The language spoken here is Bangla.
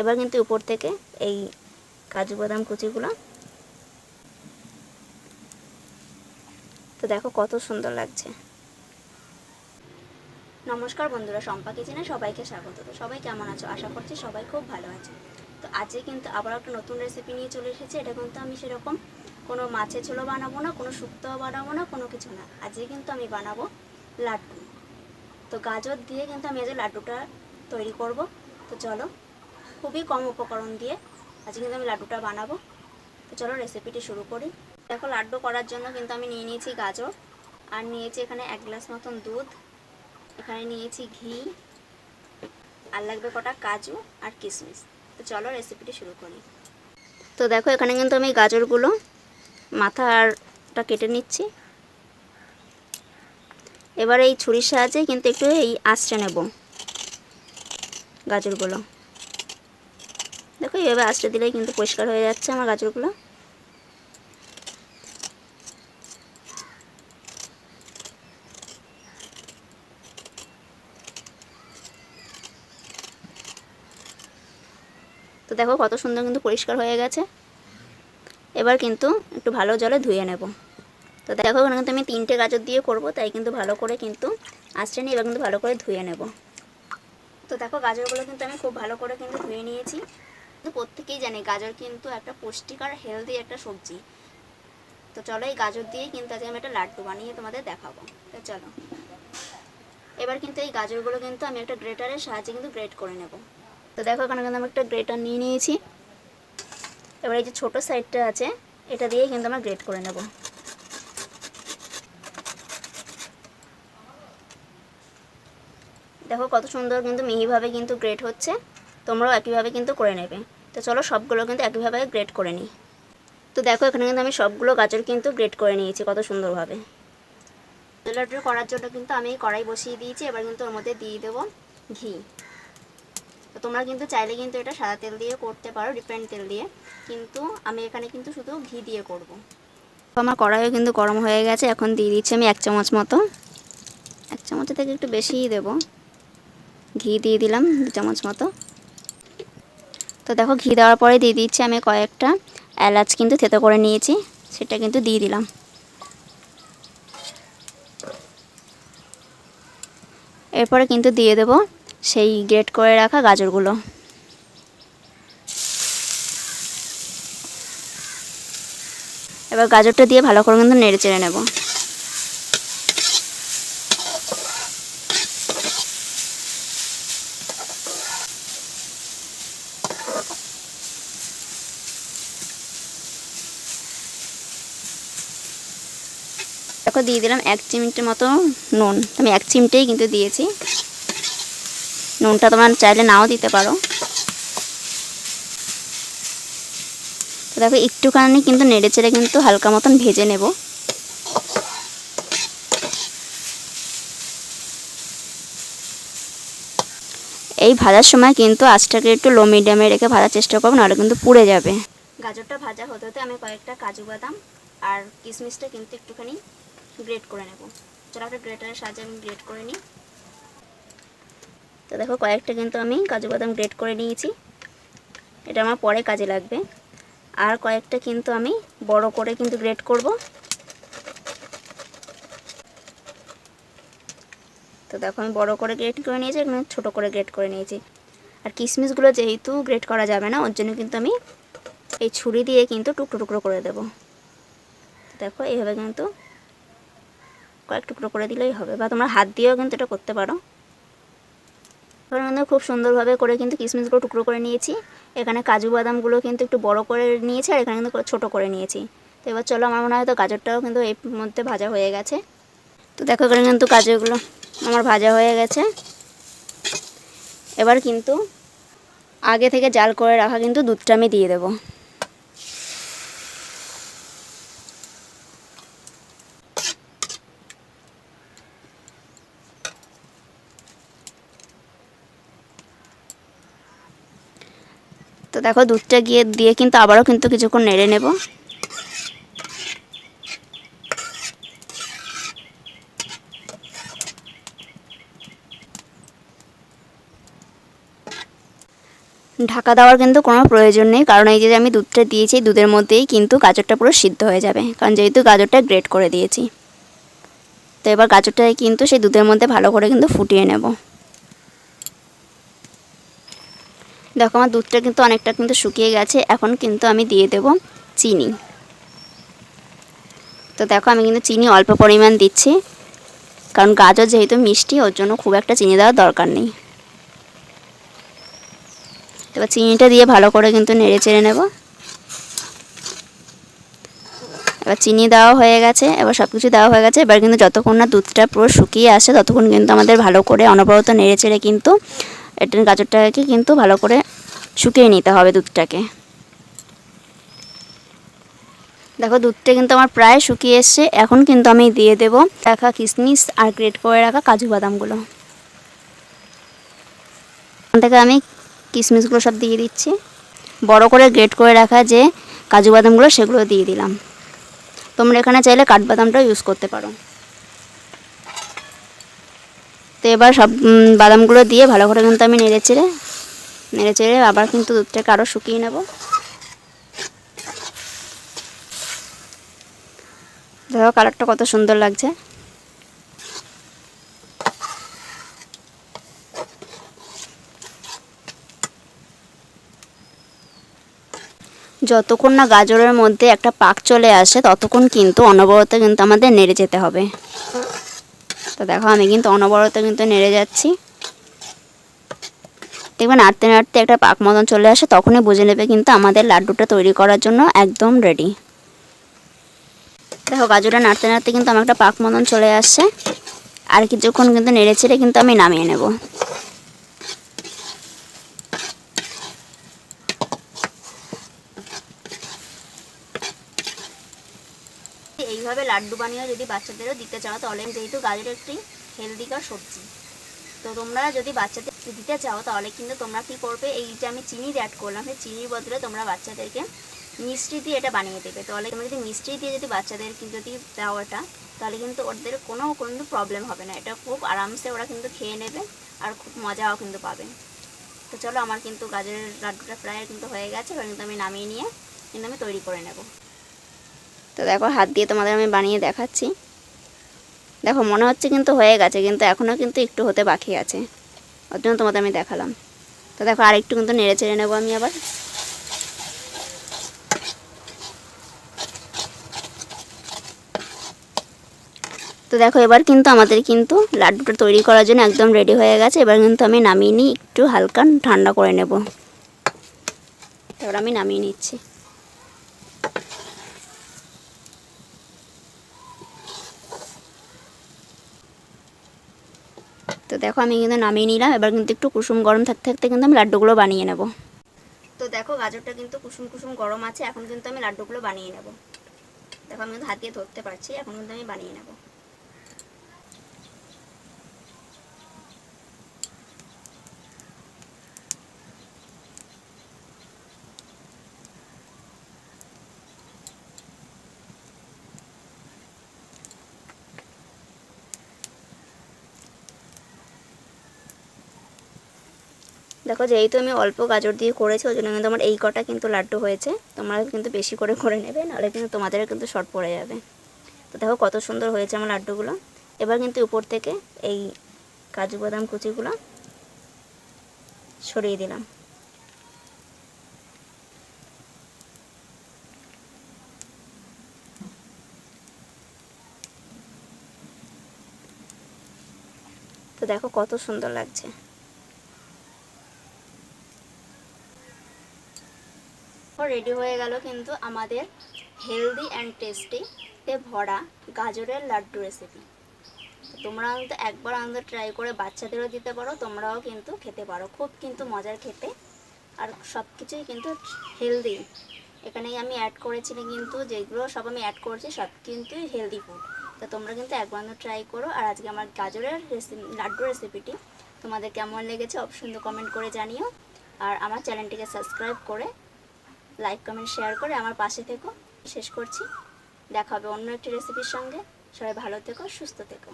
এবার কিন্তু উপর থেকে এই কাজু বাদাম কুচিগুলো, তো দেখো কত সুন্দর লাগছে। নমস্কার বন্ধুরা, শম্পা কিচেনে সবাইকে স্বাগত। তো সবাই কেমন আছো? আশা করছি সবাই খুব ভালো আছে। তো আজকে কিন্তু আবার একটা নতুন রেসিপি নিয়ে চলে এসেছি। এটা কিন্তু আমি সেরকম কোনো মাছের ঝোলও বানাবো না, কোনো শুক্তোও বানাবো না, কোনো কিছু না। আজকে কিন্তু আমি বানাবো লাড্ডু। তো গাজর দিয়ে কিন্তু আমি আজকে লাড্ডুটা তৈরি করব। তো চলো, খুবই কম উপকরণ দিয়ে আজকে কিন্তু আমি লাড্ডুটা বানাবো। তো চলো রেসিপিটি শুরু করি। দেখো, লাড্ডু করার জন্য কিন্তু আমি নিয়ে নিয়েছি গাজর, আর নিয়েছি এখানে 1 গ্লাস মতন দুধ, এখানে নিয়েছি ঘি, আর লাগবে কটা কাজু আর কিশমিশ। তো চলো রেসিপিটি শুরু করি। তো দেখো, এখানে কিন্তু আমি গাজরগুলো মাথাটা কেটে নিচ্ছি। এবার এই ছুরির সাহায্যে কিন্তু একটু এই আঁচড়ে নেব গাজরগুলো। দেখো, এইভাবে আঁচড়ে দিলেই কিন্তু পরিষ্কার হয়ে যাচ্ছে আমার গাজরগুলো। তো দেখো কত সুন্দর কিন্তু পরিষ্কার হয়ে গেছে। এবার কিন্তু একটু ভালো জলে ধুয়ে নেব। তো দেখো, এখানে কিন্তু আমি 3টে গাজর দিয়ে করব, তাই কিন্তু ভালো করে কিন্তু আঁচড়ে নিয়ে এবার কিন্তু ভালো করে ধুয়ে নেব। তো দেখো, গাজরগুলো কিন্তু আমি খুব ভালো করে কিন্তু ধুয়ে নিয়েছি। তো প্রত্যেকেই জানে গাজর কিন্তু একটা পুষ্টিকর হেলদি একটা সবজি। তো চলো, এই গাজর দিয়ে কিন্তু আজকে আমি একটা লাড্ডু বানিয়ে তোমাদের দেখাবো। তো চলো, এবার কিন্তু এই গাজরগুলো কিন্তু আমি একটা গ্রেটারের সাহায্যে কিন্তু গ্রেট করে নেব। তো দেখো, এখানে কিন্তু আমি একটা গ্রেটার নিয়ে নিয়েছি। এবার এই যে ছোটো সাইডটা আছে, এটা দিয়ে কিন্তু আমরা গ্রেট করে নেব। দেখো কত সুন্দর কিন্তু মিহিভাবে কিন্তু গ্রেট হচ্ছে। তোমরাও একইভাবে কিন্তু করে নেবে। তো চলো, সবগুলো কিন্তু একইভাবে গ্রেট করে নিই। তো দেখো, এখানে কিন্তু আমি সবগুলো গাজর কিন্তু গ্রেট করে নিয়েছি কত সুন্দরভাবে। লাড্ডু করার জন্য কিন্তু আমি কড়াই বসিয়ে দিয়েছি। এবার কিন্তু ওর মধ্যে দিয়ে দেবো ঘি। তো তোমরা কিন্তু চাইলে কিন্তু এটা সাদা তেল দিয়ে করতে পারো, রিফাইন্ড তেল দিয়ে, কিন্তু আমি এখানে কিন্তু শুধু ঘি দিয়ে করব। আমার কড়াইও কিন্তু গরম হয়ে গেছে। এখন দিয়ে দিচ্ছি আমি 1 চামচ মতো, 1 চামচের থেকে একটু বেশিই দেবো। ঘি দিয়ে দিলাম 2 চামচ মতো। তো দেখো, ঘি দেওয়ার পরে দিয়ে দিচ্ছি আমি কয়েকটা এলাচ কিন্তু থেতো করে নিয়েছি, সেটা কিন্তু দিয়ে দিলাম। এরপরে কিন্তু দিয়ে দেব সেই গ্রেট করে রাখা গাজরগুলো। এবার গাজরটা দিয়ে ভালো করে কিন্তু নেড়ে চেড়ে নেব। দেখো, দিয়ে দিলাম 1 চিমটির মতো নুন। আমি 1 চিমটেই কিন্তু দিয়েছি। নুনটা তোমরা চাইলে নাও দিতে পারো। তো দেখো, একটুখানি কিন্তু নেড়ে চেড়ে কিন্তু হালকা মতন ভেজে নেব। এই ভাজার সময় কিন্তু আঁচটাকে একটু লো মিডিয়ামে রেখে ভাজার চেষ্টা করবো, নাহলে কিন্তু পুড়ে যাবে। গাজরটা ভাজা হতে হতে আমি কয়েকটা কাজু বাদাম আর কিশমিশটা কিন্তু একটুখানি গ্রেট করে নেব। চলো, একটা গ্রেটারের সাহায্যে আমি গ্রেট করে নিই। তো দেখো, কয়েকটা কিন্তু আমি কাজু বাদাম গ্রেট করে নিয়েছি। এটা আমার পরে কাজে লাগবে। আর কয়েকটা কিন্তু আমি বড় করে কিন্তু গ্রেট করব। তো দেখো, আমি বড় করে গ্রেট করে নিয়েছি, এখানে ছোটো করে গ্রেট করে নিয়েছি। আর কিশমিশগুলো যেহেতু গ্রেট করা যাবে না, ওর জন্য কিন্তু আমি এই ছুরি দিয়ে কিন্তু টুকরো টুকরো করে দেব। দেখো, এইভাবে কিন্তু কয়েক টুকরো করে দিলেই হবে, বা তোমরা হাত দিয়েও কিন্তু এটা করতে পারো। এবার কিন্তু খুব সুন্দরভাবে করে কিন্তু কিশমিশগুলো টুকরো করে নিয়েছি। এখানে কাজু বাদামগুলো কিন্তু একটু বড় করে নিয়েছি, আর এখানে কিন্তু ছোটো করে নিয়েছি। তো এবার চলো, আমার মনে হয় তো গাজরটাও কিন্তু এর মধ্যে ভাজা হয়ে গেছে। তো দেখো, এখানে কিন্তু গাজরগুলো আমার ভাজা হয়ে গেছে। এবার কিন্তু আগে থেকে জাল করে রাখা কিন্তু দুধটা আমি দিয়ে দেবো। তো দেখো, দুধটা দিয়ে কিন্তু আবারও কিন্তু কিছুক্ষণ নেড়ে নেব। ঢাকা দেওয়ার কিন্তু কোনো প্রয়োজন নেই, কারণ এই যে আমি দুধটা দিয়েছি দুধের মধ্যেই কিন্তু গাজরটা পুরো সিদ্ধ হয়ে যাবে, কারণ যেহেতু গাজরটা গ্রেট করে দিয়েছি। তো এবার গাজরটাকে কিন্তু সেই দুধের মধ্যে ভালো করে কিন্তু ফুটিয়ে নেব। দেখো আমার দুধটা কিন্তু অনেকটা কিন্তু শুকিয়ে গেছে, এখন কিন্তু আমি দিয়ে দেব চিনি। তো দেখো আমি কিন্তু চিনি অল্প পরিমাণ দিচ্ছি, কারণ গাজর যেহেতু মিষ্টি ওর জন্য খুব একটা চিনি দেওয়ার দরকার নেই। এবার চিনিটা দিয়ে ভালো করে কিন্তু নেড়ে চেড়ে নেব। এবার চিনি দেওয়া হয়ে গেছে, এবার সব কিছু দেওয়া হয়ে গেছে। এবার কিন্তু যতক্ষণ না দুধটা পুরো শুকিয়ে আসে ততক্ষণ কিন্তু আমাদের ভালো করে অনবরত নেড়ে চেড়ে কিন্তু এটা গাজরটাকে কিন্তু ভালো করে শুকিয়ে নিতে হবে দুধটাকে। দেখো দুধটা কিন্তু আমার প্রায় শুকিয়ে এসছে, এখন কিন্তু আমি দিয়ে দেব রাখা কিশমিশ আর গ্রেট করে রাখা কাজু বাদামগুলো। এখান থেকে আমি কিশমিশগুলো সব দিয়ে দিচ্ছি, বড় করে গ্রেট করে রাখা যে কাজু বাদামগুলো সেগুলো দিয়ে দিলাম। তোমরা এখানে চাইলে কাঠবাদামটাও ইউজ করতে পারো। তো এবার সব বাদামগুলো দিয়ে ভালো করে কিন্তু আমি নেড়ে চেড়ে আবার কিন্তু দুধটাকে আরও শুকিয়ে নেব। দেখো কালারটা কত সুন্দর লাগছে। যতক্ষণ না গাজরের মধ্যে একটা পাক চলে আসে ততক্ষণ কিন্তু অনবরত কিন্তু আমাদের নেড়ে যেতে হবে। তো দেখো আমি কিন্তু অনবরত কিন্তু নেড়ে যাচ্ছি। দেখবে নাড়তে নাড়তে একটা পাক মতন চলে আসে, তখনই বুঝে নেবে কিন্তু আমাদের লাড্ডুটা তৈরি করার জন্য একদম রেডি। দেখো গাজরটা নাড়তে নাড়তে কিন্তু আমার একটা পাক মতন চলে আসছে, আর কিছুক্ষণ কিন্তু নেড়ে চেড়ে কিন্তু আমি নামিয়ে নেব। এইভাবে লাড্ডু বানিয়ে যদি বাচ্চাদেরও দিতে চাও তাহলে, যেহেতু গাজর একটি হেলদিকর সবজি, তো তোমরা যদি বাচ্চাদের দিতে চাও তাহলে কিন্তু তোমরা কি করবে, এই যে আমি চিনি অ্যাড করলাম সেই চিনির বদলে তোমরা বাচ্চাদেরকে মিষ্টি দিয়ে এটা বানিয়ে দেবে। তাহলে তোমরা যদি মিষ্টি দিয়ে যদি বাচ্চাদের যদি দাও এটা, তাহলে কিন্তু ওদের কোনো কিন্তু প্রবলেম হবে না, এটা খুব আরামসে ওরা কিন্তু খেয়ে নেবে আর খুব মজাও কিন্তু পাবে। তো চলো আমার কিন্তু গাজরের লাড্ডুটা প্রায় কিন্তু হয়ে গেছে, এবার কিন্তু আমি নামিয়ে নিয়ে কিন্তু আমি তৈরি করে নেব। তো দেখো হাত দিয়ে তোমাদের আমি বানিয়ে দেখাচ্ছি। দেখো মনে হচ্ছে কিন্তু হয়ে গেছে, কিন্তু এখনও কিন্তু একটু হতে বাকি আছে, ওর জন্য তোমাদের আমি দেখালাম। তো দেখো আরেকটু কিন্তু নেড়ে চেড়ে নেবো আমি আবার। তো দেখো এবার কিন্তু আমাদের কিন্তু লাড্ডুটা তৈরি করার জন্য একদম রেডি হয়ে গেছে। এবার কিন্তু আমি নামিয়ে নিই, একটু হালকা ঠান্ডা করে নেব। এবার আমি নামিয়ে নিচ্ছি। তো দেখো আমি কিন্তু নামিয়ে নিলাম, এবার কিন্তু একটু কুসুম গরম থাকতে থাকতে কিন্তু আমি লাড্ডুগুলো বানিয়ে নেব। তো দেখো গাজরটা কিন্তু কুসুম কুসুম গরম আছে, এখন কিন্তু আমি লাড্ডুগুলো বানিয়ে নেব। দেখো আমি কিন্তু হাত দিয়ে ধরতে পারছি, এখন কিন্তু আমি বানিয়ে নেব। দেখো যেহেতু আমি অল্প গাজর দিয়ে করেছি ওই জন্য কিন্তু আমার এই কটা কিন্তু লাড্ডু হয়েছে, তোমরা কিন্তু বেশি করে করে নেবে, নাহলে কিন্তু তোমাদের কিন্তু শর্ট পড়ে যাবে। তো দেখো কত সুন্দর হয়েছে আমার লাড্ডুগুলো। এবার কিন্তু উপর থেকে এই কাজু বাদাম কুচিগুলো ছড়িয়ে দিলাম। তো দেখো কত সুন্দর লাগছে। রেডি হয়ে গেল কিন্তু আমাদের হেলদি অ্যান্ড টেস্টিতে ভরা গাজরের লাড্ডু রেসিপি। তোমরা কিন্তু একবার আমাদের ট্রাই করে বাচ্চাদেরও দিতে পারো, তোমরাও কিন্তু খেতে পারো, খুব কিন্তু মজার খেতে, আর সব কিছুই কিন্তু হেলদি। এখানেই আমি অ্যাড করেছি কিন্তু যেগুলো সব আমি অ্যাড করেছি সব কিন্তু হেলদি ফুড। তো তোমরা কিন্তু একবার ট্রাই করো। আর আজকে আমার গাজরের লাড্ডু রেসিপিটি তোমাদের কেমন লেগেছে অবশ্যই কমেন্ট করে জানিও। আর আমার চ্যানেলটিকে সাবস্ক্রাইব করে লাইক কমেন্ট শেয়ার করে আমার পাশে থেকো। শেষ করছি, দেখা হবে অন্য একটি রেসিপির সঙ্গে। সবাই ভালো থেকো, সুস্থ থেকো।